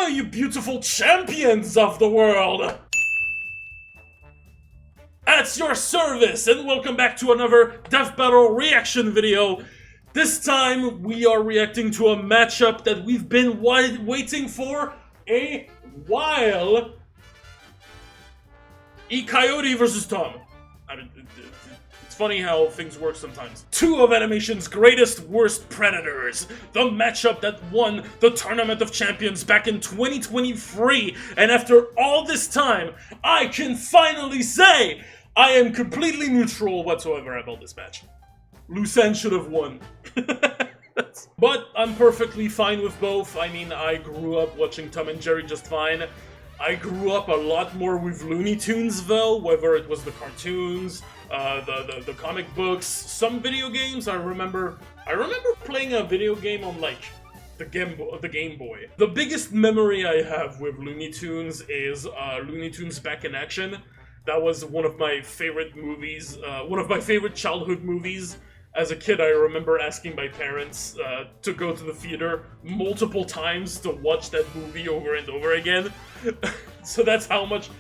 Hello, you beautiful champions of the world! At your service, and welcome back to another Death Battle reaction video. This time, we are reacting to a matchup that we've been waiting for a while. Coyote versus Tom. I mean, it's funny how things work sometimes. Two of animation's greatest worst predators. The matchup that won the Tournament of Champions back in 2023. And after all this time, I can finally say I am completely neutral whatsoever about this match. Lucen should have won. But I'm perfectly fine with both. I mean, I grew up watching Tom and Jerry just fine. I grew up a lot more with Looney Tunes though, whether it was the cartoons, the comic books, some video games. I remember playing a video game on like the Game Boy. The biggest memory I have with Looney Tunes is Looney Tunes Back in Action. That was one of my favorite movies, one of my favorite childhood movies. As a kid, I remember asking my parents to go to the theater multiple times to watch that movie over and over again. So that's how much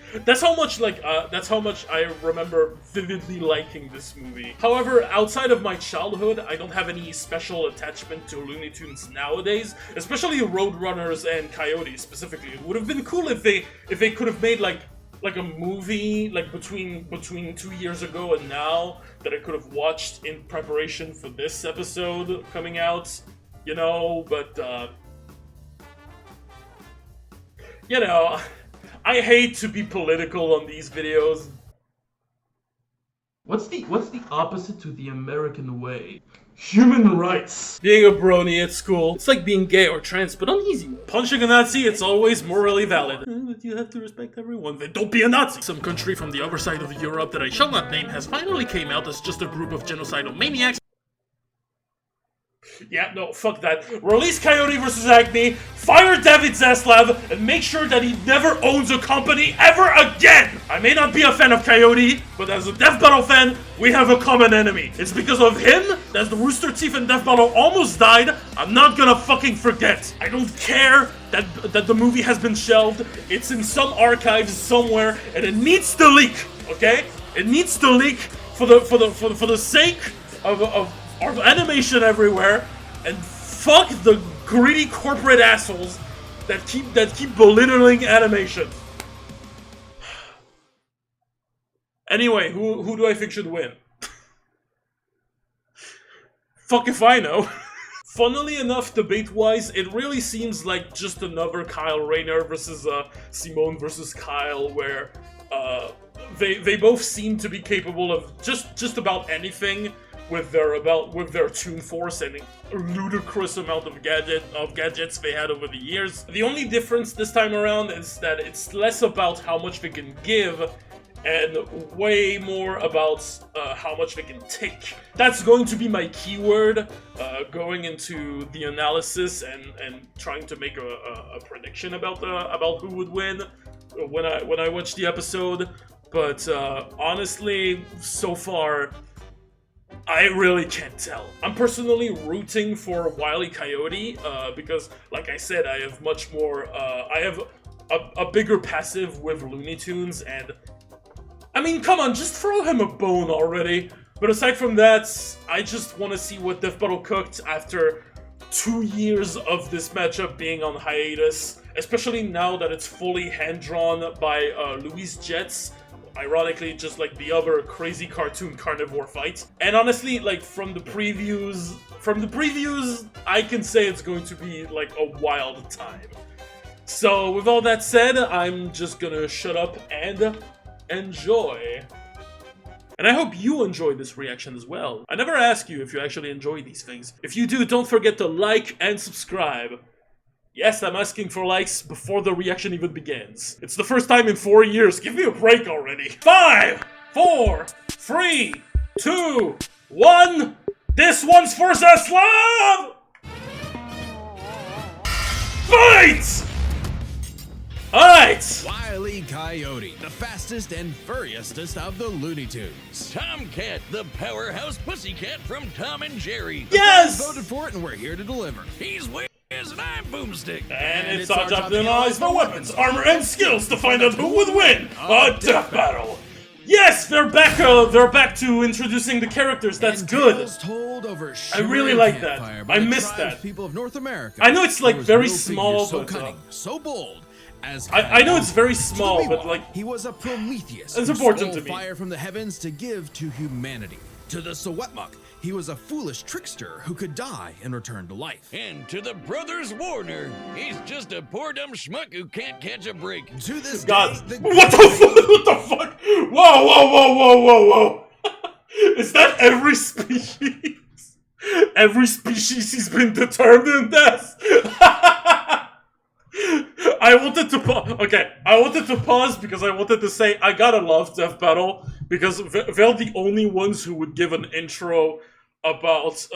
I remember vividly liking this movie. However, outside of my childhood, I don't have any special attachment to Looney Tunes nowadays, especially Roadrunners and Coyote specifically. It would have been cool if they could have made like a movie like between 2 years ago and now that I could have watched in preparation for this episode coming out, you know, but you know, I hate to be political on these videos. What's the opposite to the American way? Human rights. Being a brony at school, it's like being gay or trans, but on easy mode. Punching a Nazi, it's always morally valid. But you have to respect everyone, then don't be a Nazi. Some country from the other side of Europe that I shall not name has finally came out as just a group of genocidal maniacs. Yeah, no, fuck that. Release Coyote versus Acme, fire David Zaslav, and make sure that he never owns a company ever again! I may not be a fan of Coyote, but as a Death Battle fan, we have a common enemy. It's because of him that the Rooster Teeth in Death Battle almost died. I'm not gonna fucking forget. I don't care that the movie has been shelved. It's in some archives somewhere, and it needs to leak, okay? It needs to leak for the sake of animation everywhere, and fuck the greedy corporate assholes that keep belittling animation. Anyway, who do I think should win? Fuck if I know. Funnily enough, debate-wise, it really seems like just another Kyle Rayner versus Simone versus Kyle, where they both seem to be capable of just about anything with their Toon Force and a ludicrous amount of gadgets they had over the years. The only difference this time around is that it's less about how much they can give and way more about how much they can take. That's going to be my keyword going into the analysis and trying to make a prediction about who would win when I watch the episode. But honestly, so far, I really can't tell. I'm personally rooting for Wile E Coyote because, like I said, I have much more. I have a bigger passive with Looney Tunes, and I mean, come on, just throw him a bone already. But aside from that, I just want to see what Death Battle cooked after 2 years of this matchup being on hiatus, especially now that it's fully hand-drawn by Louis Jets. Ironically, just like the other crazy cartoon carnivore fight. And honestly, like from the previews, I can say it's going to be like a wild time. So with all that said, I'm just gonna shut up and enjoy. And I hope you enjoyed this reaction as well. I never ask you if you actually enjoy these things. If you do, don't forget to like and subscribe. Yes, I'm asking for likes before the reaction even begins. It's the first time in 4 years. Give me a break already. 5, 4, 3, 2, 1. This one's for Zaslav! Fight! Alright! Wile E Coyote, the fastest and furriestest of the Looney Tunes. Tomcat, the powerhouse pussycat from Tom and Jerry. Yes! The fans voted for it and we're here to deliver. He's with Fuzz, and I'm Boomstick. And it's our job to analyze the weapons, armor, and skills to find out who would win a death battle. Yes, they're back. They're back to introducing the characters. That's good. Told over I really like that. I missed that. People of North America. I know it's like There was very no small, figure but so cunning, so bold. As I know it's very small, but like he was a Prometheus. it's who important stole to me. Fire from the heavens to give to humanity. To the Sewetmuk, he was a foolish trickster who could die and return to life. And to the brothers Warner, he's just a poor dumb schmuck who can't catch a break. To this God, day, what the fuck? What the fuck? Whoa, whoa, whoa, whoa, whoa, whoa! Is that every species? Every species has been determined as. I wanted to pause because I wanted to say I gotta love Death Battle because they're the only ones who would give an intro about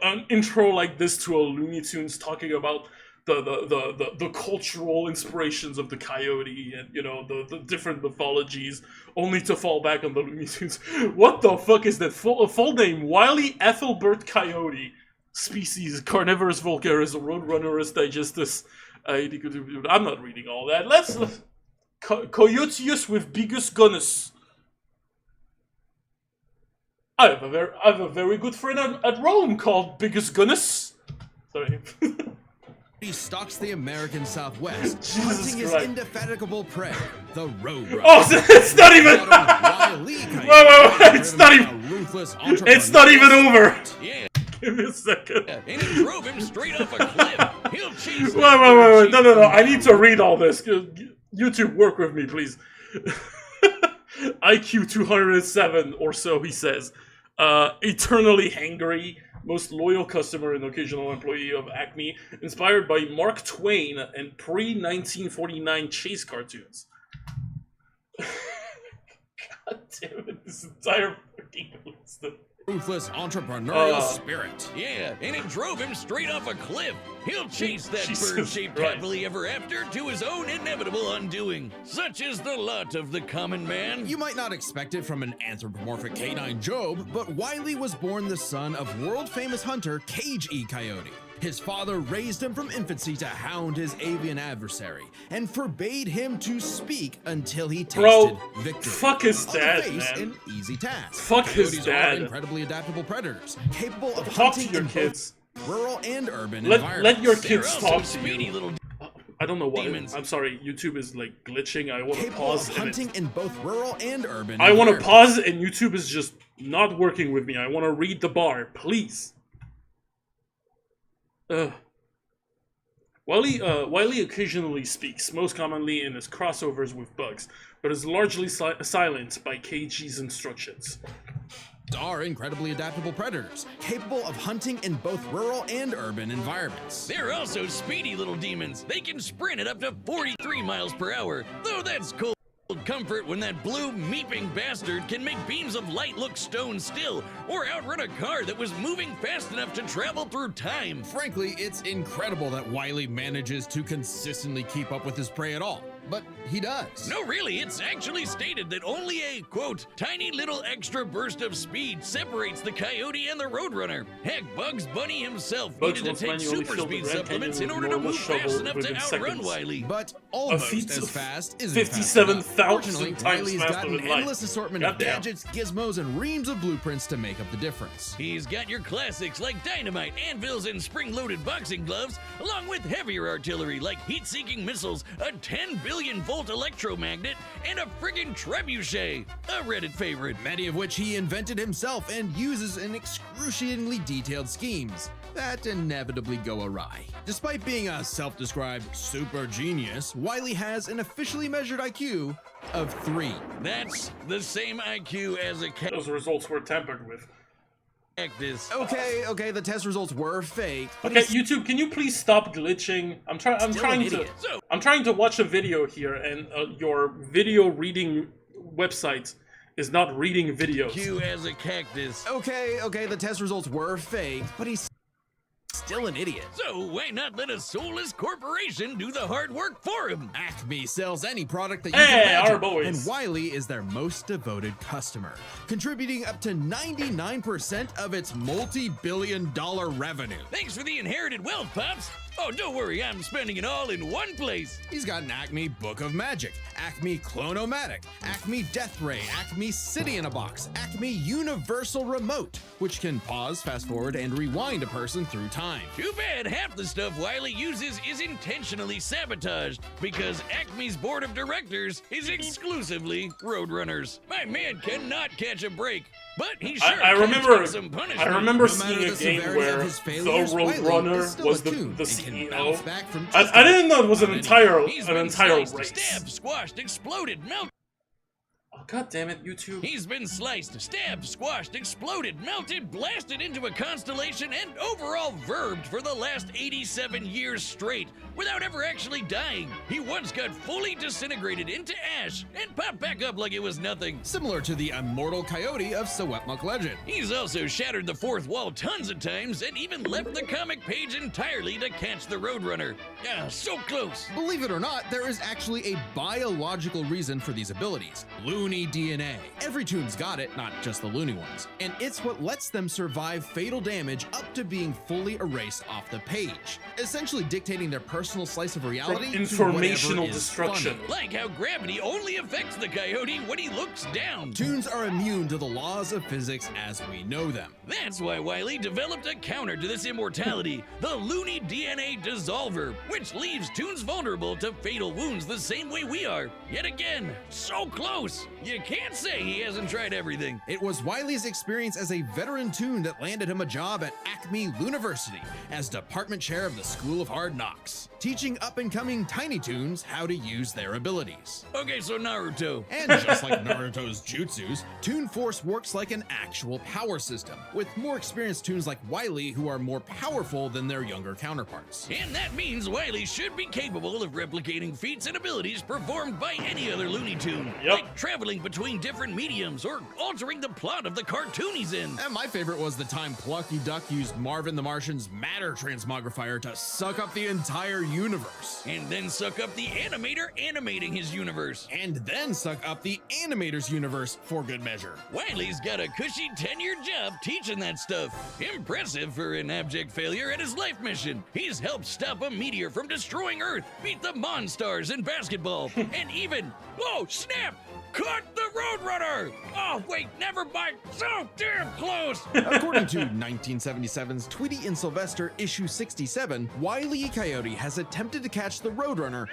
an intro like this to a Looney Tunes talking about the cultural inspirations of the Coyote and the different mythologies, only to fall back on the Looney Tunes. What the fuck is that full name? Wile E. Ethelbert Coyote, species Carnivorous vulgaris, Roadrunnerus digestus. I'm not reading all that. Let's Coyoteus with Bigus Gunus. I have a very good friend at Rome called Bigus Gunus. Sorry. He stalks the American Southwest, Jesus hunting his Christ. indefatigable prey, the Roadrunner. Oh, it's not even. Wile E. Wait, it's not even. Ruthless It's not even over. Yeah, Give me a second. and he drove him straight off a cliff. He'll chase Wait. No. I need to read all this. YouTube, work with me, please. IQ 207 or so, he says. Eternally hangry, most loyal customer and occasional employee of Acme, inspired by Mark Twain and pre-1949 chase cartoons. God damn it, this entire fucking list of... Ruthless entrepreneurial spirit. Yeah, and it drove him straight off a cliff. He'll chase that Jesus bird-shaped Christ. happily ever after to his own inevitable undoing. Such is the lot of the common man. You might not expect it from an anthropomorphic canine Job, but Wile E. was born the son of world-famous hunter Cage E. Coyote. His father raised him from infancy to hound his avian adversary, and forbade him to speak until he tasted Bro, victory. fuck his On the dad, face, man. an easy task. Fuck his Coyotes dad. are incredibly adaptable predators, capable of Talk to hunting your in kids. both rural and urban Let environments. your They're kids also talk to speedy you. little I don't know why. demons. I'm sorry, YouTube is like glitching. I want to Capable pause. of and hunting in both rural and urban I want to environments. pause and YouTube is just not working with me. I want to read the bar, please. Wile E occasionally speaks, most commonly in his crossovers with bugs, but is largely silenced by KG's instructions. Are incredibly adaptable predators, capable of hunting in both rural and urban environments. They're also speedy little demons. They can sprint at up to 43 miles per hour, though that's cold comfort when that blue meeping bastard can make beams of light look stone still, or outrun a car that was moving fast enough to travel through time. Frankly, it's incredible that Wile E manages to consistently keep up with his prey at all, but he does. No, really, it's actually stated that only a, quote, tiny little extra burst of speed separates the Coyote and the Roadrunner. Heck, Bugs Bunny himself Bugs needed to once take manually super filled the speed Grand supplements in Canyon order with to a move normal fast shovel enough to within outrun seconds. Wile E. But almost feat as of fast isn't 57,000 fast enough. Fortunately, times Wile E's faster got an than light. endless assortment of Goddamn. gadgets, gizmos, and reams of blueprints to make up the difference. He's got your classics like dynamite, anvils, and spring-loaded boxing gloves, along with heavier artillery like heat-seeking missiles, a 10 billion volt electromagnet, and a friggin' trebuchet, a Reddit favorite. Many of which he invented himself and uses in excruciatingly detailed schemes that inevitably go awry. Despite being a self-described super genius, Wile E has an officially measured IQ of 3. That's the same IQ as a Those results were tampered with. cactus. Okay, the test results were fake. but Okay, he's YouTube, can you please stop glitching? I'm trying to. idiot. I'm trying to watch a video here, and your video reading website is not reading videos. IQ as a cactus. Okay, the test results were fake, but he's still an idiot. So why not let a soulless corporation do the hard work for him? Acme sells any product that you Hey, can imagine, our boys. and Wile E is their most devoted customer, contributing up to 99% of its multi-billion-dollar revenue. Thanks for the inherited wealth, Pops. Oh, don't worry, I'm spending it all in one place. He's got an Acme Book of Magic, Acme Clone-O-Matic, Acme Death Ray, Acme City in a Box, Acme Universal Remote, which can pause, fast forward, and rewind a person through time. Too bad half the stuff Wile E uses is intentionally sabotaged because Acme's board of directors is exclusively Roadrunners. My man cannot catch a break, but he sure I can remember. take some punishment. I remember No matter seeing a the game severity where of his the failures, Wile E is Roadrunner still was a the coon and can CEO. bounce back from I just didn't know it was an about entire He's an been entire sliced, race. stabbed, squashed, exploded, melted. Oh, God damn it, YouTube. He's been sliced, stabbed, squashed, exploded, melted, blasted into a constellation, and overall verbed for the last 87 years straight without ever actually dying. He once got fully disintegrated into ash and popped back up like it was nothing. Similar to the immortal Coyote of Sewetmuk legend. He's also shattered the fourth wall tons of times and even left the comic page entirely to catch the Roadrunner. Ah, so close. Believe it or not, there is actually a biological reason for these abilities. Looney DNA. Every toon's got it, not just the Looney ones. And it's what lets them survive fatal damage up to being fully erased off the page, essentially dictating their personal slice of reality From to informational whatever is destruction. funny. Like how gravity only affects the Coyote when he looks down. Toons are immune to the laws of physics as we know them. That's why Wile E developed a counter to this immortality, the Looney DNA Dissolver, which leaves toons vulnerable to fatal wounds the same way we are. Yet again, so close. You can't say he hasn't tried everything. It was Wile E's experience as a veteran toon that landed him a job at Acme Looniversity as department chair of the School of Hard Knocks, teaching up-and-coming tiny toons how to use their abilities. Okay, so Naruto. And just like Naruto's jutsus, Toon Force works like an actual power system, with more experienced toons like Wile E who are more powerful than their younger counterparts. And that means Wile E should be capable of replicating feats and abilities performed by any other Looney Tune, Yep. like traveling between different mediums or altering the plot of the cartoon he's in. And my favorite was the time Plucky Duck used Marvin the Martian's matter transmogrifier to suck up the entire universe. And then suck up the animator animating his universe. And then suck up the animator's universe for good measure. Wile E's got a cushy 10-year job teaching that stuff. Impressive for an abject failure at his life mission. He's helped stop a meteor from destroying Earth, beat the Monstars in basketball, and even, oh snap, caught the Roadrunner! Oh wait, never mind, so damn close! According to 1977's Tweety and Sylvester issue 67, Wile E. Coyote has attempted to catch the Roadrunner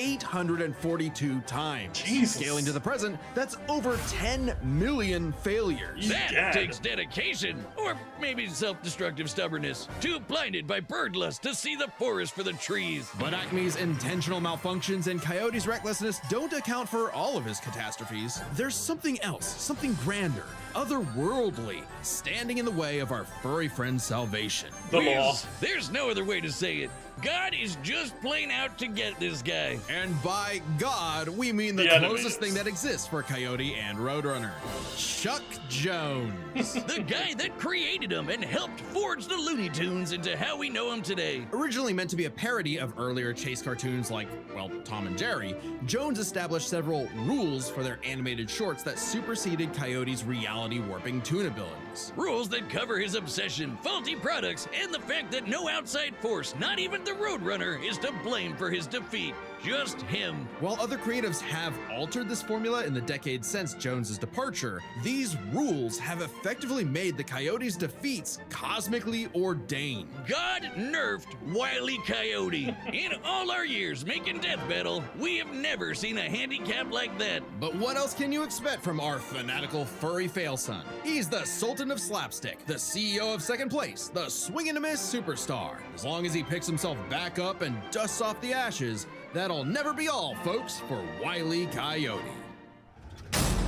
4,766,842 times. Jesus. Scaling to the present, that's over 10 million failures. That Egad. takes dedication, or maybe self-destructive stubbornness. Too blinded by birdlust to see the forest for the trees. But Acme's intentional malfunctions and Coyote's recklessness don't account for all of his catastrophes. There's something else, something grander, otherworldly, standing in the way of our furry friend's salvation. The law. There's no other way to say it. God is just plain out to get this guy. And by God, we mean the The closest enemies. thing that exists for Coyote and Roadrunner. Chuck Jones. The guy that created him and helped forge the Looney Tunes into how we know him today. Originally meant to be a parody of earlier chase cartoons like, well, Tom and Jerry, Jones established several rules for their animated shorts that superseded Coyote's reality warping toon abilities. Rules that cover his obsession, faulty products, and the fact that no outside force, not even the Roadrunner, is to blame for his defeat. Just him. While other creatives have altered this formula in the decades since Jones's departure, these rules have effectively made the Coyote's defeats cosmically ordained. God nerfed Wile E. Coyote. In all our years making Death Battle, we have never seen a handicap like that. But what else can you expect from our fanatical furry failson? He's the Sultan of Slapstick, the CEO of Second Place, the swing and a miss superstar. As long as he picks himself back up and dusts off the ashes, that'll never be all, folks, for Wile E. Coyote.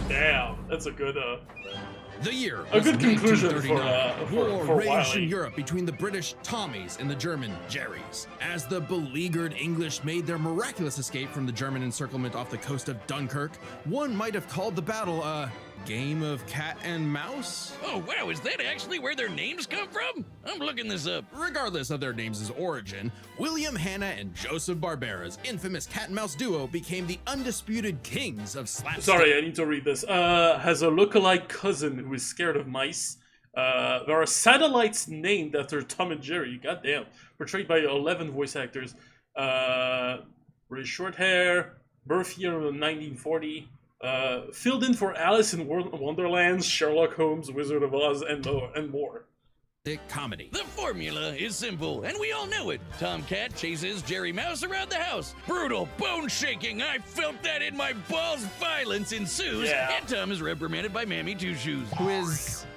Damn, that's a good The year A was good conclusion 1939. for War raged Wile E. in Europe between the British Tommies and the German Jerrys. As the beleaguered English made their miraculous escape from the German encirclement off the coast of Dunkirk, one might have called the battle a game of cat and mouse? Oh wow, is that actually where their names come from? I'm looking this up. Regardless of their names' origin, William Hanna and Joseph Barbera's infamous cat and mouse duo became the undisputed kings of slapstick. Sorry, I need to read this. Has a lookalike cousin who is scared of mice. There are satellites named after Tom and Jerry. Goddamn. Portrayed by 11 voice actors. Really short hair. Birth year of 1940. Filled in for Alice in Wonderland, Sherlock Holmes, Wizard of Oz, and more. Comedy. The formula is simple, and we all know it. Tom Cat chases Jerry Mouse around the house. Brutal, bone-shaking, I felt that in my balls, violence ensues, and Tom is reprimanded by Mammy Two Shoes. Who is...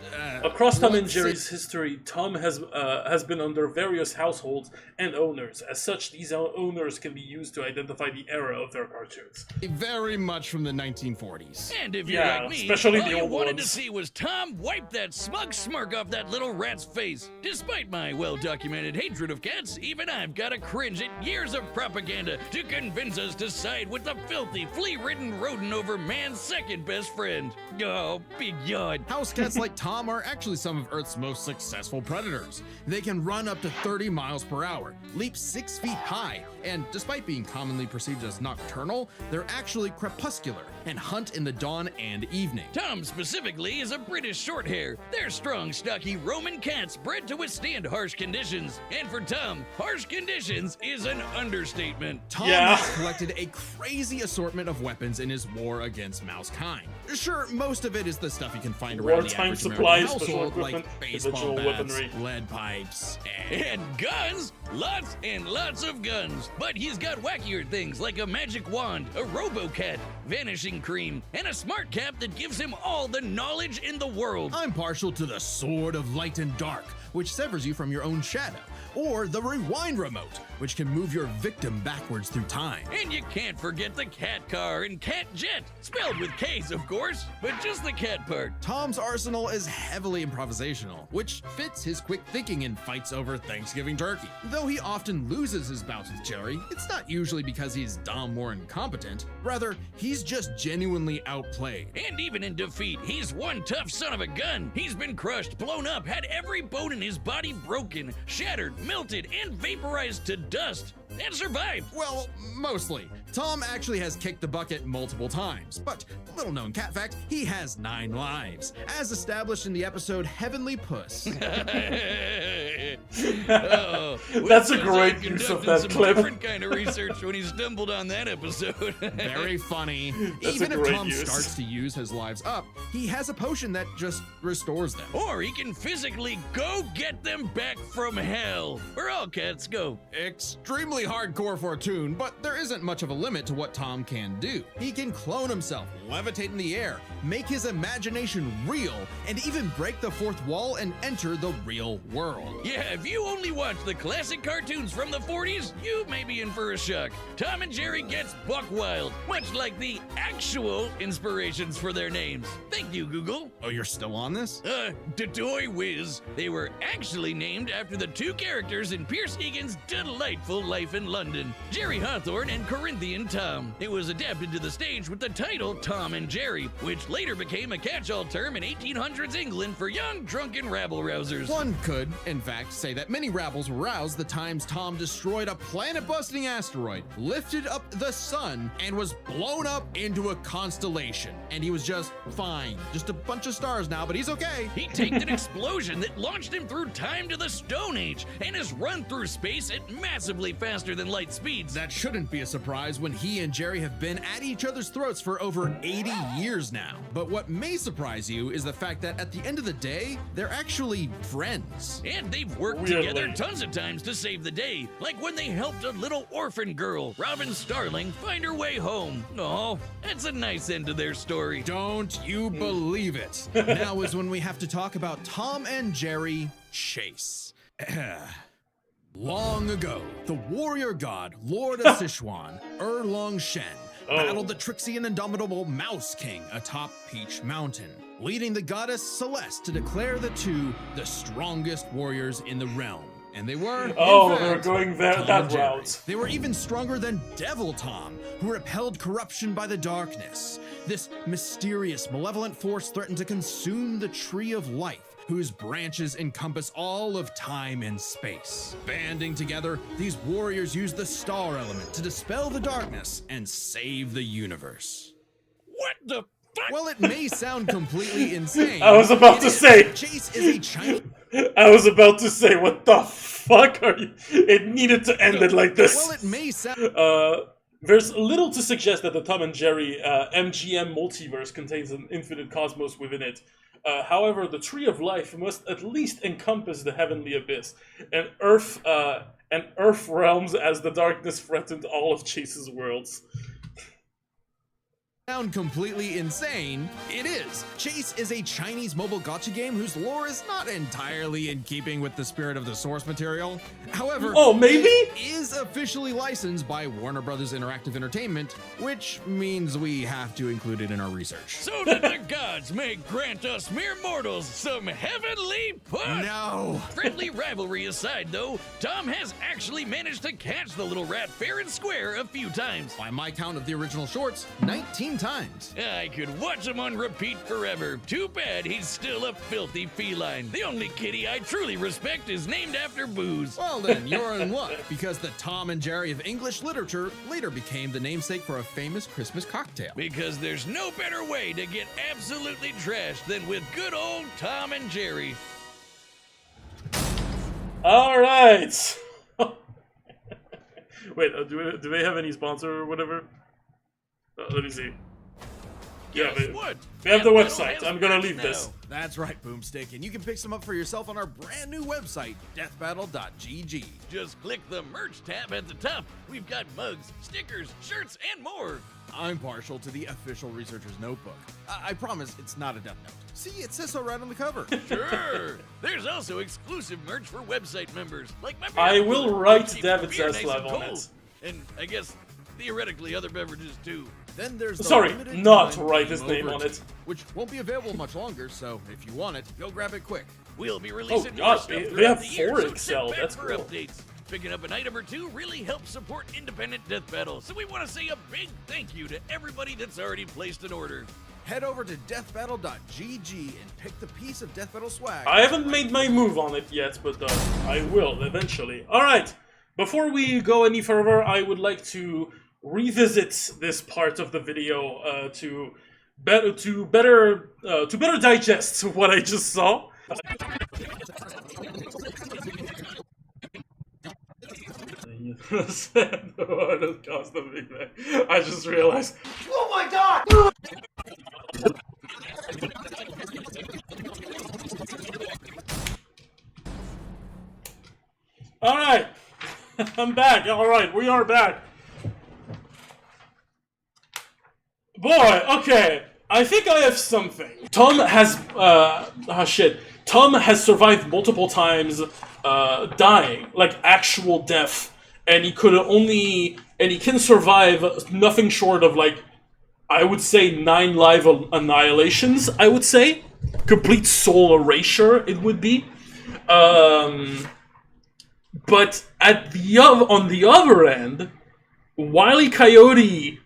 Across Tom and Jerry's history, Tom has been under various households and owners. As such, these owners can be used to identify the era of their cartoons. Very much from the 1940s. And if you're like me, especially all the you old wanted ones. to see was Tom wipe that smug smirk off that little rat's face. Despite my well-documented hatred of cats, even I've got to cringe at years of propaganda to convince us to side with the filthy, flea-ridden rodent over man's second best friend. Oh, big yawn. House cats like Tom are actually some of Earth's most successful predators. They can run up to 30 miles per hour, leap 6 feet high, and despite being commonly perceived as nocturnal, they're actually crepuscular and hunt in the dawn and evening. Tom specifically is a British shorthair. They're strong, stocky Roman cats bred to withstand harsh conditions. And for Tom, harsh conditions is an understatement. Tom has collected a crazy assortment of weapons in his war against mouse kind. Sure, most of it is the stuff you can find around the average American household, like baseball bats, lead pipes, and guns. Lots and lots of guns. But he's got wackier things like a magic wand, a robo-cat, vanishing cream, and a smart cap that gives him all the knowledge in the world. I'm partial to the Sword of Light and Dark, which severs you from your own shadow, or the Rewind Remote, which can move your victim backwards through time. And you can't forget the cat car and cat jet, spelled with K's of course, but just the cat part. Tom's arsenal is heavily improvisational, which fits his quick thinking in fights over Thanksgiving turkey. Though he often loses his bouts with Jerry, it's not usually because he's dumb or incompetent. Rather, he's just genuinely outplayed. And even in defeat, he's one tough son of a gun. He's been crushed, blown up, had every bone in his body broken, shattered, melted, and vaporized to dust, and survived. Well, mostly. Tom actually has kicked the bucket multiple times, but little known cat fact, he has 9 lives, as established in the episode Heavenly Puss. That's a great use of that clip. Different kind of research when he stumbled on that episode. Very funny. That's Even a if great Tom use. starts to use his lives up, he has a potion that just restores them. Or he can physically go get them back from hell. Where all cats go. Extremely hardcore for a tune, but there isn't much of a limit to what Tom can do. He can clone himself, levitate in the air, make his imagination real, and even break the fourth wall and enter the real world. Yeah, if you only watch the classic cartoons from the 40s, you may be in for a shock. Tom and Jerry gets buck wild, much like the actual inspirations for their names. Thank you, Google. Oh, you're still on this? Toy Whiz. They were actually named after the 2 characters in Pierce Egan's delightful life in London, Jerry Hawthorne and Corinthian Tom. It was adapted to the stage with the title Tom and Jerry, which later became a catch-all term in 1800s England for young, drunken rabble-rousers. One could, in fact, say that many rabbles were roused the times Tom destroyed a planet-busting asteroid, lifted up the sun, and was blown up into a constellation. And he was just fine. Just a bunch of stars now, but he's okay. He taked an explosion that launched him through time to the Stone Age and has run through space at massively faster than light speeds. That shouldn't be a surprise when he and Jerry have been at each other's throats for over 80 years now. But what may surprise you is the fact that at the end of the day, they're actually friends. And they've worked Weirdly. together tons of times to save the day, like when they helped a little orphan girl, Robin Starling, find her way home. Oh, that's a nice end to their story. Don't you believe it? Now is when we have to talk about Tom and Jerry Chase. Long ago, the warrior god, Lord of Sichuan, Erlong Shen, battled the tricksy and indomitable Mouse King atop Peach Mountain, leading the goddess Celeste to declare the two the strongest warriors in the realm. And they were, in Oh, fact, they're going Tom that and Jerry. route. They were even stronger than Devil Tom, who repelled corruption by the darkness. This mysterious, malevolent force threatened to consume the Tree of Life, whose branches encompass all of time and space. Banding together, these warriors used the star element to dispel the darkness and save the universe. What the fuck? While it may sound completely insane, I was about to it is. say. Chase is a Chinese. I was about to say, what the fuck are you? It needed to end it like this. Well, it may sound. There's little to suggest that the Tom and Jerry MGM multiverse contains an infinite cosmos within it. However, the Tree of Life must at least encompass the heavenly abyss and Earth realms, as the darkness threatened all of Chase's worlds. Sound completely insane, it is. Chase is a Chinese mobile gacha game whose lore is not entirely in keeping with the spirit of the source material. However, Oh, maybe? it is officially licensed by Warner Brothers Interactive Entertainment, which means we have to include it in our research. So that the gods may grant us mere mortals some heavenly push! No! Friendly rivalry aside, though, Tom has actually managed to catch the little rat fair and square a few times. By my count of the original shorts, 19 times. I could watch him on repeat forever. Too bad he's still a filthy feline. The only kitty I truly respect is named after booze. Well then, you're in luck, because the Tom and Jerry of English literature later became the namesake for a famous Christmas cocktail. Because there's no better way to get absolutely trashed than with good old Tom and Jerry. All right. Wait, do they have any sponsor or whatever? Let me see. Yeah, Guess what? they have the Death website. Metal has I'm gonna merch leave this. now. That's right, Boomstick, and you can pick some up for yourself on our brand new website, deathbattle.gg. Just click the merch tab at the top. We've got mugs, stickers, shirts, and more. I'm partial to the official researcher's notebook. I promise it's not a death note. See, it says so right on the cover. Sure. There's also exclusive merch for website members, like my beer I cooler, will write which keeps David beer nice Zaslav and on cold. it. And I guess theoretically other beverages too. Then there's the Sorry, limited not time write his Game name Over on it. tee, which won't be available much longer, so if you want it, go grab it quick. We'll be releasing God, more stuff they throughout have the year, 4 so Excel, sit back that's for cool. updates. Picking up an item or two really helps support independent Death Battle, so we want to say a big thank you to everybody that's already placed an order. Head over to deathbattle.gg and pick the piece of Death Battle swag. I haven't made my move on it yet, but I will eventually. All right. Before we go any further, I would like to revisit this part of the video to better digest what I just saw. I just realized. Oh my god! All right, I'm back. All right, we are back. Boy, okay. I think I have something. Tom has Tom has survived multiple times, dying, like actual death, and he can survive nothing short of, like, I would say 9 live annihilations. I would say complete soul erasure. It would be. But on the other end, Wile E. Coyote,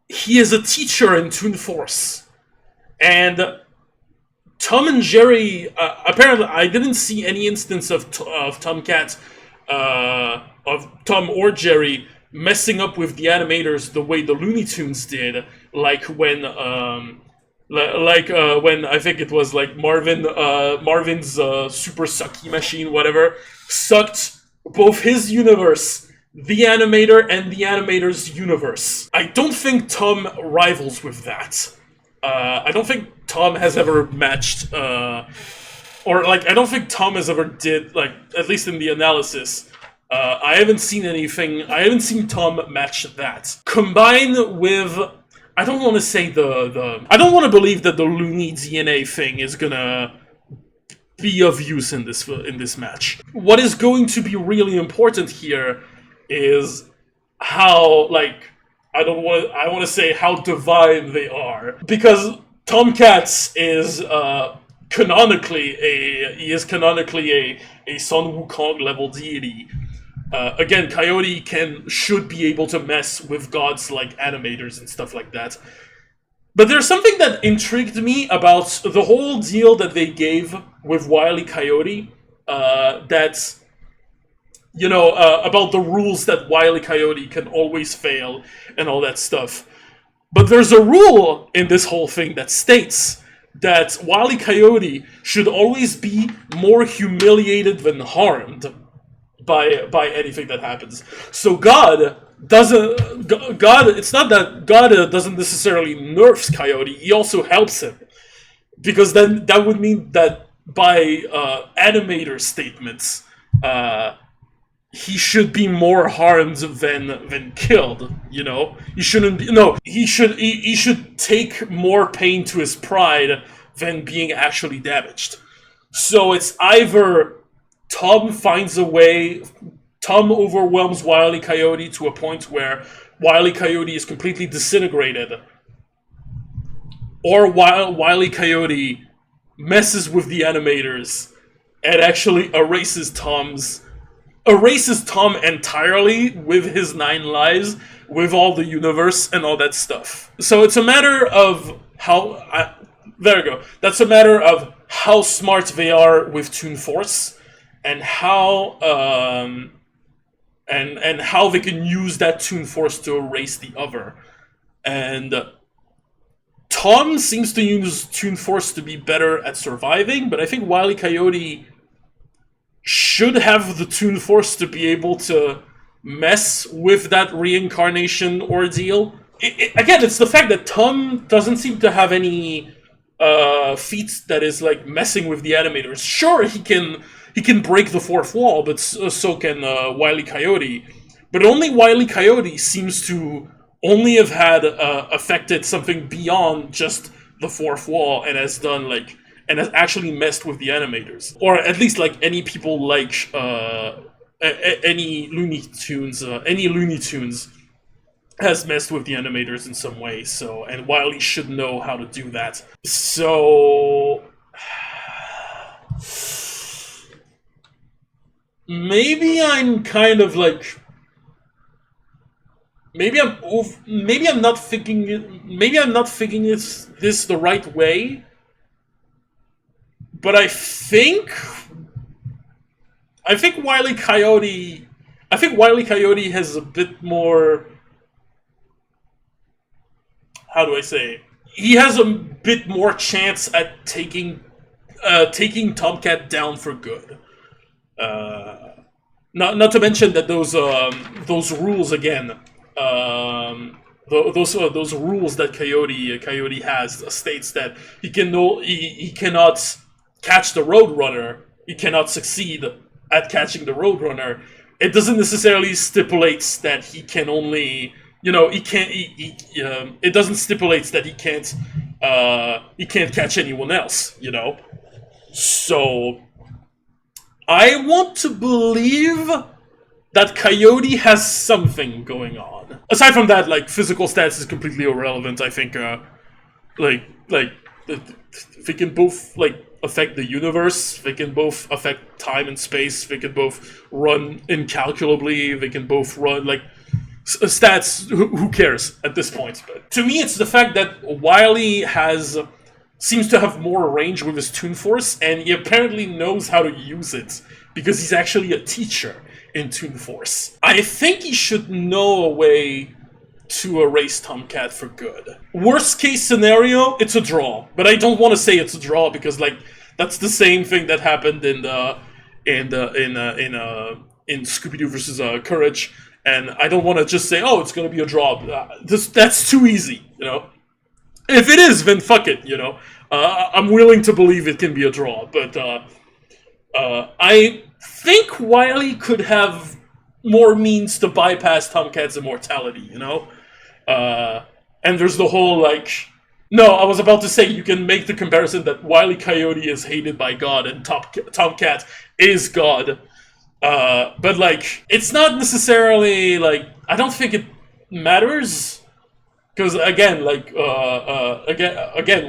he is a teacher in Toon Force, and Tom and Jerry. Apparently, I didn't see any instance of Tomcat, of Tom or Jerry messing up with the animators the way the Looney Tunes did, like when I think it was like Marvin's super sucky machine, whatever, sucked both his universe, the animator, and the animator's universe. I don't think Tom rivals with that. I don't think Tom has ever matched, I don't think Tom has ever did, like, at least in the analysis. I haven't seen anything. I haven't seen Tom match that. Combined with, I don't want to say I don't want to believe that the Looney DNA thing is gonna be of use in this match. What is going to be really important here is how, like, I want to say how divine they are, because Tomcats is canonically a Sun Wukong level deity. Again, Coyote should be able to mess with gods like animators and stuff like that. But there's something that intrigued me about the whole deal that they gave with Wile E. Coyote. About the rules that Wile E. Coyote can always fail and all that stuff. But there's a rule in this whole thing that states that Wile E. Coyote should always be more humiliated than harmed by anything that happens. So God doesn't. God. It's not that God doesn't necessarily nerfs Coyote. He also helps him, because then that would mean that by animator statements, he should be more harmed than killed. You know, he shouldn't be. No, he should take more pain to his pride than being actually damaged. So it's either Tom finds a way. Tom overwhelms Wile E. Coyote to a point where Wile E. Coyote is completely disintegrated, or Wile E. Coyote messes with the animators and actually erases Tom entirely with his 9 lives, with all the universe and all that stuff. So it's a matter of there we go. That's a matter of how smart they are with Toon Force, and how and how they can use that Toon Force to erase the other. And Tom seems to use Toon Force to be better at surviving, but I think Wile E. Coyote should have the Toon Force to be able to mess with that reincarnation ordeal. Again, it's the fact that Tom doesn't seem to have any feats that is like messing with the animators. Sure, he can break the fourth wall, but so can Wile E. Coyote. But only Wile E. Coyote seems to only have had affected something beyond just the fourth wall, and has done and has actually messed with the animators, or at least like any people like any Looney Tunes has messed with the animators in some way. So, and Wile E should know how to do that. So maybe I'm kind of like, maybe I'm not thinking this the right way. But I think Wile E. Coyote has a bit more, how do I say? He has a bit more chance at taking Tomcat down for good. Not to mention that those rules again, those rules that Coyote has states that he cannot catch the Roadrunner. He cannot succeed at catching the Roadrunner. It doesn't necessarily stipulates that he can only, it doesn't stipulates that he can't catch anyone else, So I want to believe that Coyote has something going on. Aside from that, like, physical stats is completely irrelevant. I think they can both affect the universe. They can both affect time and space. They can both run incalculably. They can both run stats. Who cares at this point? But to me, it's the fact that Wile E seems to have more range with his Toon Force, and he apparently knows how to use it because he's actually a teacher in Toon Force. I think he should know a way to erase Tomcat for good. Worst case scenario, it's a draw. But I don't want to say it's a draw because that's the same thing that happened in Scooby-Doo versus Courage, and I don't want to just say, oh, it's gonna be a draw. That's too easy, If it is, then fuck it, I'm willing to believe it can be a draw, but I think Wile E could have more means to bypass Tomcat's immortality, and there's the whole, no, I was about to say you can make the comparison that Wile E. Coyote is hated by God and Tomcat is God, but, it's not necessarily, I don't think it matters. Because again,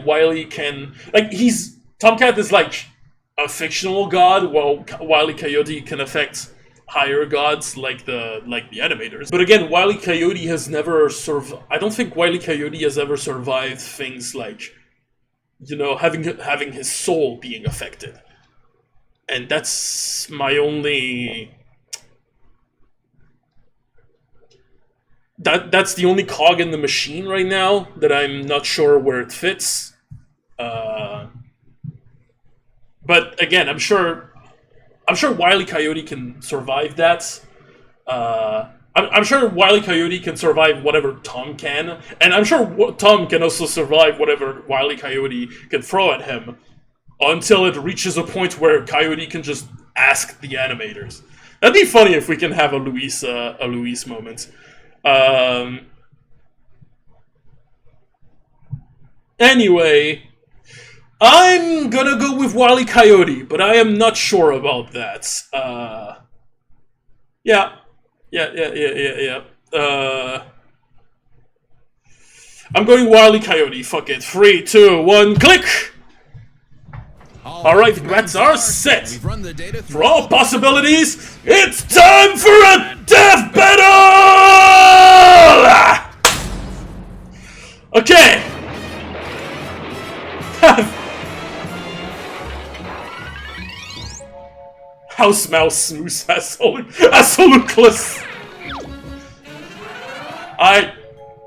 Wile E can, Tomcat is like a fictional god, while Wile E. Coyote can affect higher gods like the animators. But again, Wile E. Coyote has never I don't think Wile E. Coyote has ever survived things like, you know, having his soul being affected. And that's my only... That's the only cog in the machine right now that I'm not sure where it fits. But again, I'm sure Wile E. Coyote can survive that. I'm sure Wile E. Coyote can survive whatever Tom can, and I'm sure Tom can also survive whatever Wile E. Coyote can throw at him, until it reaches a point where Coyote can just ask the animators. That'd be funny if we can have a Luis moment. Anyway, I'm gonna go with Wile E. Coyote, but I am not sure about that. Yeah. I'm going Wile E. Coyote. Fuck it. 3, 2, 1, click! Alright, bets are set! For all possibilities, it's time for a death battle! Okay! House mouse smooth Asoluclus!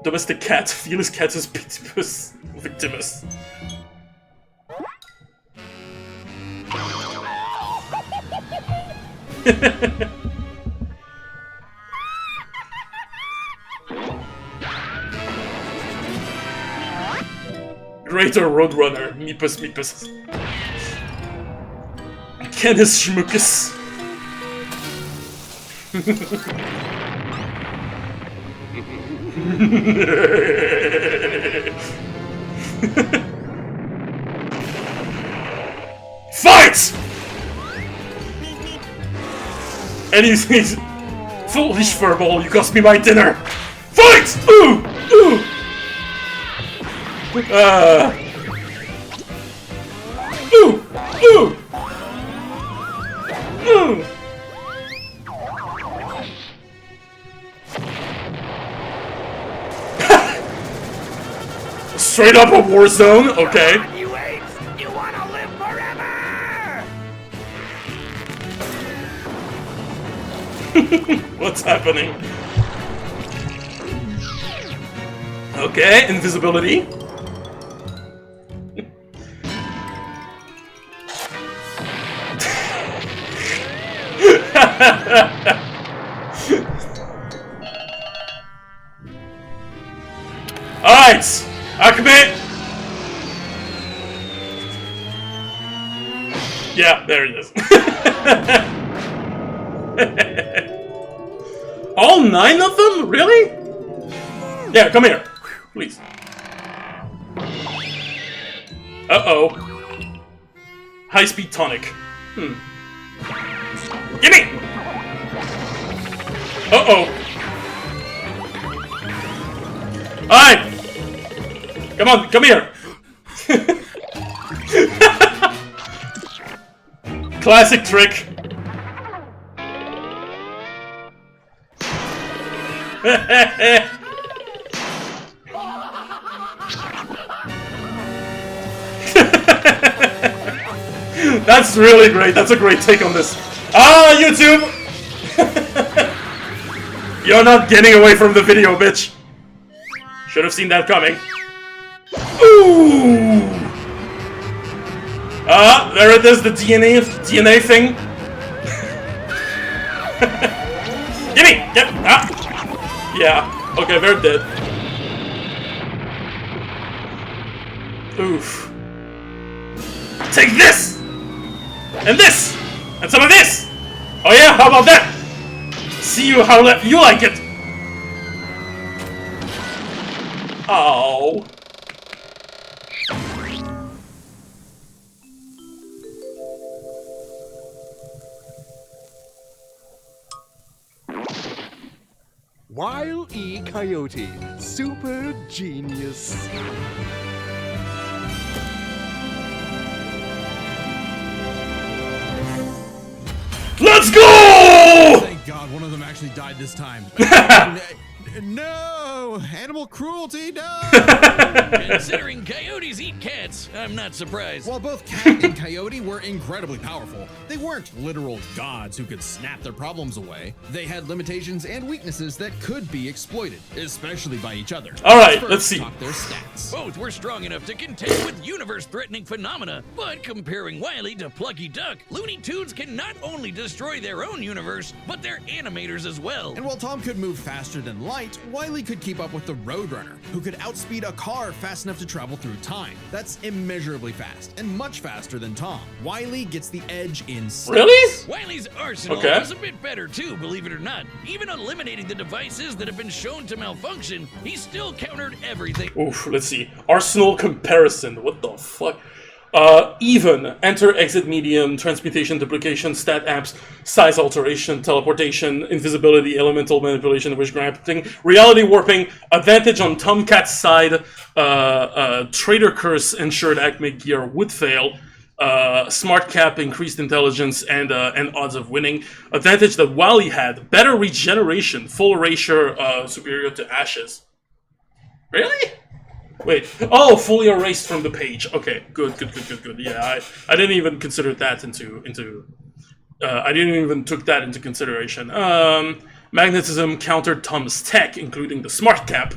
Domestic cat, Felis catus pitimus victimus. Greater Roadrunner, Meepus Meepus. Canis Schmuckus. Fight! Anything. Foolish furball, you cost me my dinner. Fight! Ooh! Ooh! Ooh! Ooh! Ooh! Straight up a war zone, okay. You apes! You wanna live forever! What's happening? Okay, invisibility. Alright! Akme! Yeah, there it is. All 9 of them? Really? Yeah, come here. Please. Uh-oh. High-speed tonic. Gimme! Uh-oh. Alright! Come on, come here! Classic trick. That's really great. That's a great take on this. Ah, YouTube! You're not getting away from the video, bitch. Should have seen that coming. Ooh! Ah, there it is, the DNA thing. Gimme! Get! Ah! Yeah. Okay, they're dead. Oof. Take this! And this! And some of this! Oh yeah, how about that? See you how you like it! Oh. Wile E. Coyote, super genius. Let's go! Thank God one of them actually died this time. No! Animal cruelty, no! Considering coyotes eat cats, I'm not surprised. While both Cat and Coyote were incredibly powerful, they weren't literal gods who could snap their problems away. They had limitations and weaknesses that could be exploited, especially by each other. Alright, First, let's see. talk their stats. Both were strong enough to contend with universe-threatening phenomena, but comparing Wile E to Plucky Duck, Looney Tunes can not only destroy their own universe, but their animators as well. And while Tom could move faster than light, Wile E could keep up with the Roadrunner, who could outspeed a car fast enough to travel through time. That's immeasurably fast, and much faster than Tom. Wile E gets the edge in stats. Really? Wile E's arsenal Okay. was a bit better too, believe it or not. Even eliminating the devices that have been shown to malfunction, he still countered everything. Oof, let's see. Arsenal comparison. What the fuck? Even. Enter, exit, medium, transmutation, duplication, stat amps, size alteration, teleportation, invisibility, elemental manipulation, wish granting, reality warping, advantage on Tomcat's side, traitor curse, ensured Acme gear would fail, smart cap, increased intelligence, and odds of winning. Advantage that Wile E had, better regeneration, full erasure, superior to ashes. Really? Wait. Oh, fully erased from the page. Okay, good. Yeah, I didn't even consider that I didn't even took that into consideration. Magnetism countered Tom's tech, including the smart cap.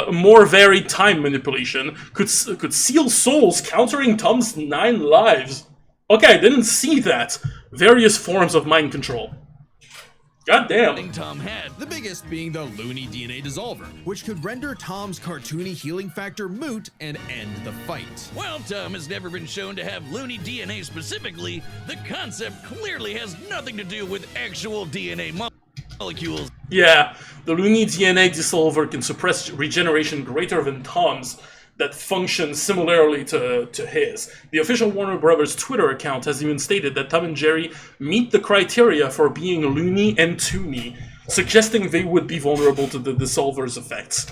More varied time manipulation could seal souls, countering Tom's 9 lives. Okay, I didn't see that. Various forms of mind control. God damn. Tom had. The biggest being the Looney DNA Dissolver, which could render Tom's cartoony healing factor moot and end the fight. While Tom has never been shown to have Looney DNA specifically, the concept clearly has nothing to do with actual DNA molecules. Yeah, the Looney DNA Dissolver can suppress regeneration greater than Tom's that functions similarly to his. The official Warner Brothers Twitter account has even stated that Tom and Jerry meet the criteria for being Looney and Toony, suggesting they would be vulnerable to the Dissolver's effects.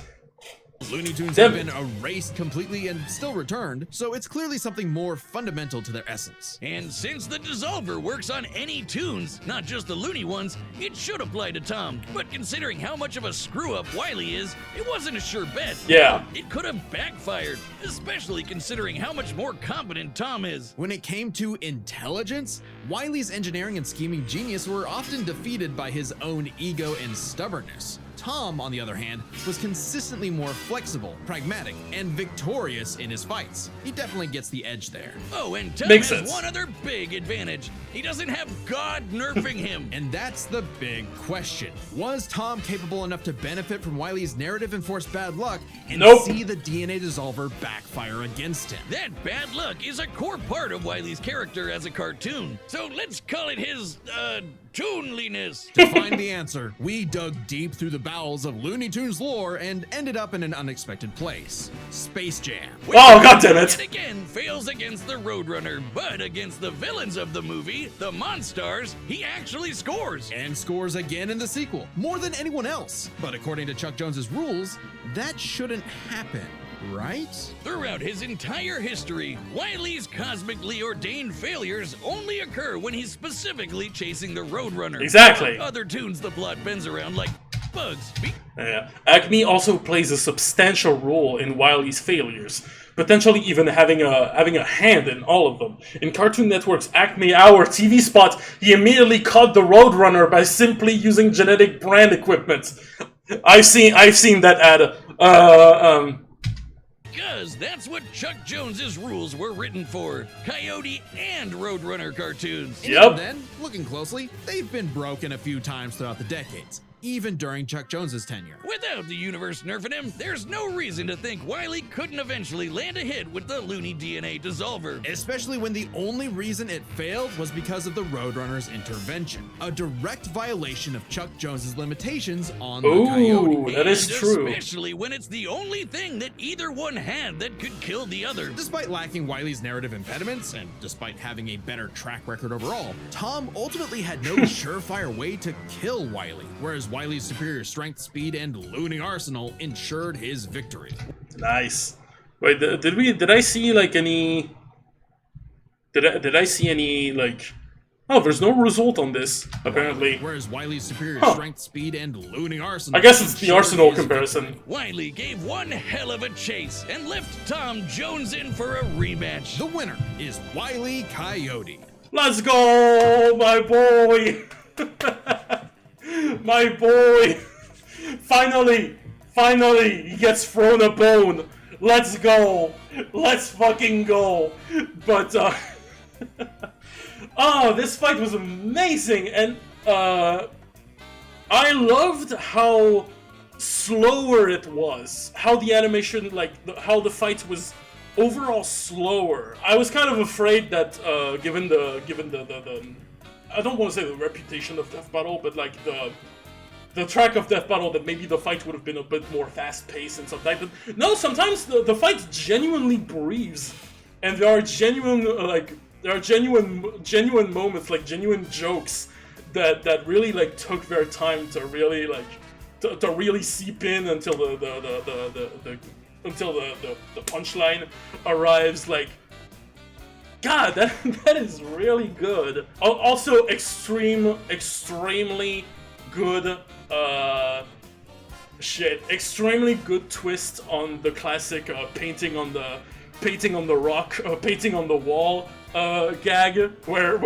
Looney Tunes have been erased completely and still returned, so it's clearly something more fundamental to their essence. And since the Dissolver works on any tunes, not just the Looney ones, it should apply to Tom. But considering how much of a screw-up Wile E is, it wasn't a sure bet. Yeah. It could have backfired, especially considering how much more competent Tom is. When it came to intelligence, Wile E's engineering and scheming genius were often defeated by his own ego and stubbornness. Tom, on the other hand, was consistently more flexible, pragmatic, and victorious in his fights. He definitely gets the edge there. Oh, and Tom Makes has sense. one other big advantage. He doesn't have God nerfing him. And that's the big question. Was Tom capable enough to benefit from Wile E's narrative-enforced bad luck and Nope. see the DNA Dissolver backfire against him? That bad luck is a core part of Wile E's character as a cartoon. So let's call it his, toonliness. To find the answer, we dug deep through the bowels of Looney Tunes lore and ended up in an unexpected place. Space Jam. Oh, goddammit. And again, fails against the Roadrunner, but against the villains of the movie, the Monstars, he actually scores. And scores again in the sequel, more than anyone else. But according to Chuck Jones's rules, that shouldn't happen, right? Throughout his entire history, Wile E's cosmically ordained failures only occur when he's specifically chasing the Roadrunner. Exactly. Other tunes the plot bends around like bugs. Yeah. Acme also plays a substantial role in Wile E's failures, potentially even having a hand in all of them. In Cartoon Network's Acme Hour TV spot, he immediately caught the Roadrunner by simply using genetic brand equipment. I've seen that ad. Because that's what Chuck Jones's rules were written for. Coyote and Roadrunner cartoons. And Yep. even then, looking closely, they've been broken a few times throughout the decades, even during Chuck Jones's tenure. Without the universe nerfing him, there's no reason to think Wile E couldn't eventually land a hit with the Looney DNA Dissolver. Especially when the only reason it failed was because of the Roadrunner's intervention, a direct violation of Chuck Jones's limitations on the Coyote. Ooh, that is And true. Especially when it's the only thing that either one had that could kill the other. Despite lacking Wile E's narrative impediments, and despite having a better track record overall, Tom ultimately had no surefire way to kill Wile E, whereas Wile E's superior strength, speed, and looting arsenal ensured his victory. Nice. Wait, did I see like any? Did I see any like? Oh, there's no result on this, apparently. Whereas Wile's superior Huh. strength, speed, and Looney arsenal. I guess it's the sure Arsenal is comparison. Wile E gave one hell of a chase and left Tom Jones in for a rematch. The winner is Wile E Coyote. Let's go, my boy! My boy! Finally, he gets thrown a bone. Let's go. Let's fucking go. But, oh, this fight was amazing, and, I loved how slower it was. How the animation, like, how the fight was overall slower. I was kind of afraid that, given the I don't want to say the reputation of Death Battle, but like the track of Death Battle, that maybe the fight would have been a bit more fast-paced and stuff like that. But no, sometimes the fight genuinely breathes, and there are genuine moments, like genuine jokes that really like took their time to really like to really seep in until the punchline arrives. Like, God, that is really good. Also, extremely good. Extremely good twist on the classic painting on the rock, painting on the wall gag, where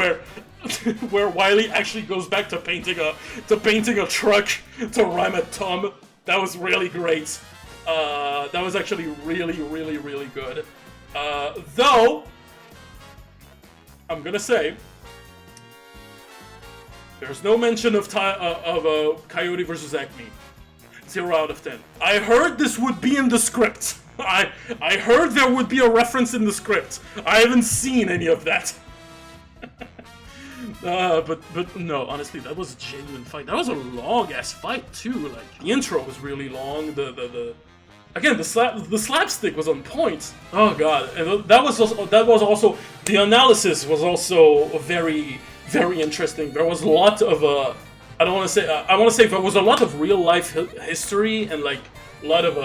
where Wile E actually goes back to painting a truck to rhyme at Tom. That was really great. That was actually really good. Though I'm gonna say there's no mention of Coyote versus Acme. 0 out of 10. I heard this would be in the script. I heard there would be a reference in the script. I haven't seen any of that. But no, honestly, that was a genuine fight. That was a long ass fight too. Like, the intro was really long. Again, the slapstick was on point. Oh god, and that was also the analysis was also very interesting. There was a lot of I want to say there was a lot of real life history and like a lot of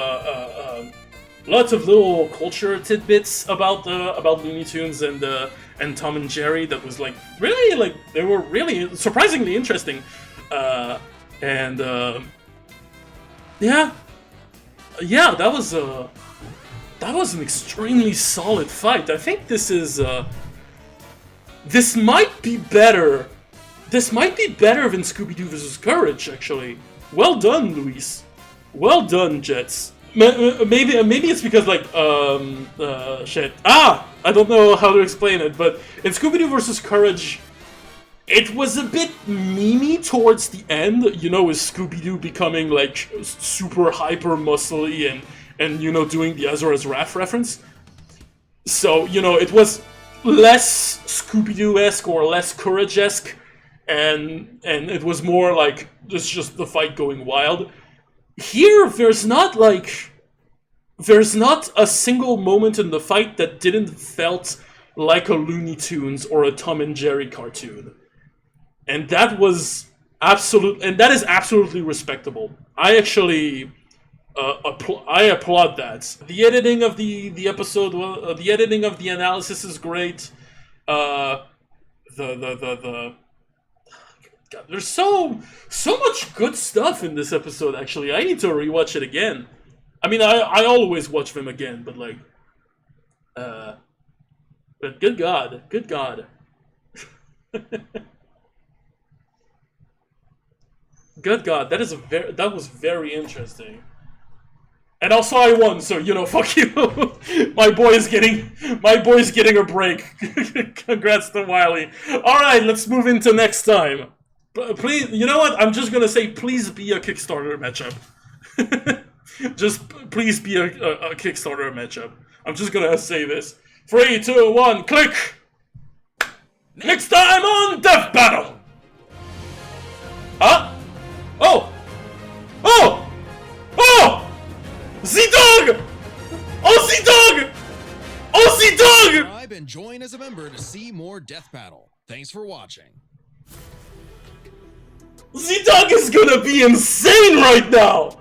lots of little culture tidbits about Looney Tunes and Tom and Jerry that was like really, like, they were really surprisingly interesting. Yeah, that was an extremely solid fight. I think this might be better. This might be better than Scooby-Doo vs. Courage, actually. Well done, Luis. Well done, Jets. Maybe it's because, like, shit. I don't know how to explain it, but in Scooby-Doo vs. Courage, it was a bit memey towards the end, you know, with Scooby-Doo becoming, like, super hyper muscly and you know, doing the Azra's Wrath reference. So, you know, it was less Scooby-Doo-esque or less Courage-esque, and it was more like just the fight going wild. Here, there's not a single moment in the fight that didn't felt like a Looney Tunes or a Tom and Jerry cartoon. And that is absolutely respectable. I actually I applaud that. The editing of the episode, the editing of the analysis is great. God, there's so much good stuff in this episode. Actually, I need to rewatch it again. I mean, I always watch them again, but like, but good God. Good God, that was very interesting. And also I won, so, you know, fuck you. My boy's getting a break. Congrats to Wile E. Alright, let's move into next time. Please, you know what? I'm just gonna say, please be a Kickstarter matchup. Just please be a Kickstarter matchup. I'm just gonna say this. 3, 2, 1, click! Next time on Death Battle! Huh? Oh! Z-Dog! Oh, Z-Dog! Oh, Z-Dog! Subscribe and join as a member to see more Death Battle. Thanks for watching. Z-Dog is gonna be insane right now!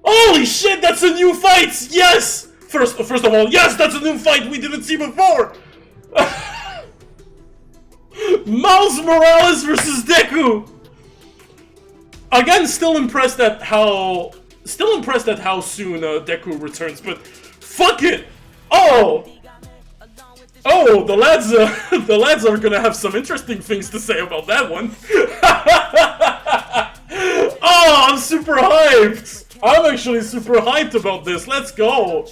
Holy shit, that's a new fight! Yes! First of all, yes, that's a new fight we didn't see before! Miles Morales versus Deku! Again, still impressed at how soon Deku returns, but fuck it! Oh, the lads, the lads are gonna have some interesting things to say about that one. Oh, I'm super hyped! I'm actually super hyped about this. Let's go!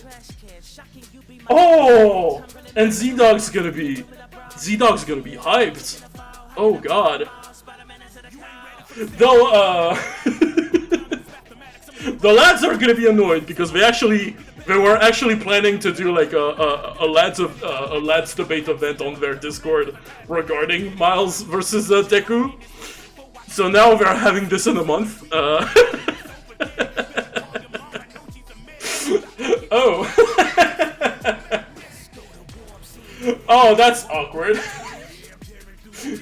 Oh, and Z-Dog's gonna be hyped. Oh god. Though, the lads are gonna be annoyed because they were actually planning to do like a lads debate event on their Discord regarding Miles versus Deku. So now they're having this in a month. Oh. Oh, that's awkward.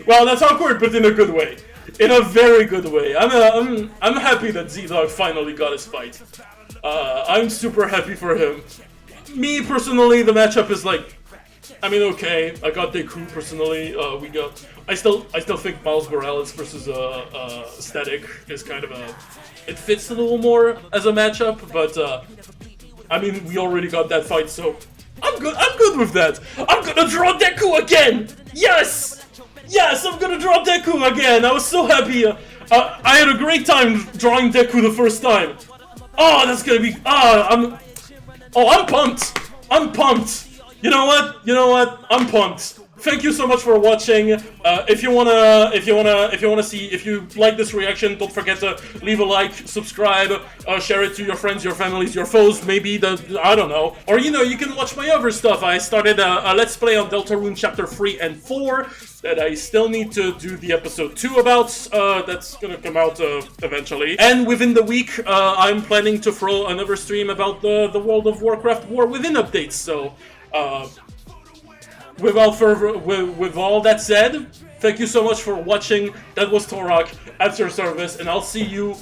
Well, that's awkward, but in a good way. In a very good way. I'm happy that Z-Dog finally got his fight. I'm super happy for him. Me personally, the matchup is like, I mean, okay. I got Deku personally. I still think Miles Morales versus Static is kind of it fits a little more as a matchup, but I mean, we already got that fight, so I'm good with that. I'm gonna draw Deku again. Yes. Yes, I'm gonna draw Deku again! I was so happy! I had a great time drawing Deku the first time! Oh, that's gonna be... I'm pumped! I'm pumped! You know what? I'm pumped! Thank you so much for watching. If you like this reaction, don't forget to leave a like, subscribe, share it to your friends, your families, your foes, maybe I don't know. Or you can watch my other stuff. I started a Let's Play on Deltarune Chapter 3 and 4 that I still need to do the episode 2 about. That's gonna come out eventually. And within the week, I'm planning to throw another stream about the World of Warcraft War Within updates. So, with all that said, thank you so much for watching. That was Torak at your service, and I'll see you,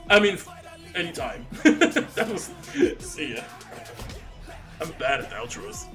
I mean, anytime. See ya. I'm bad at outros.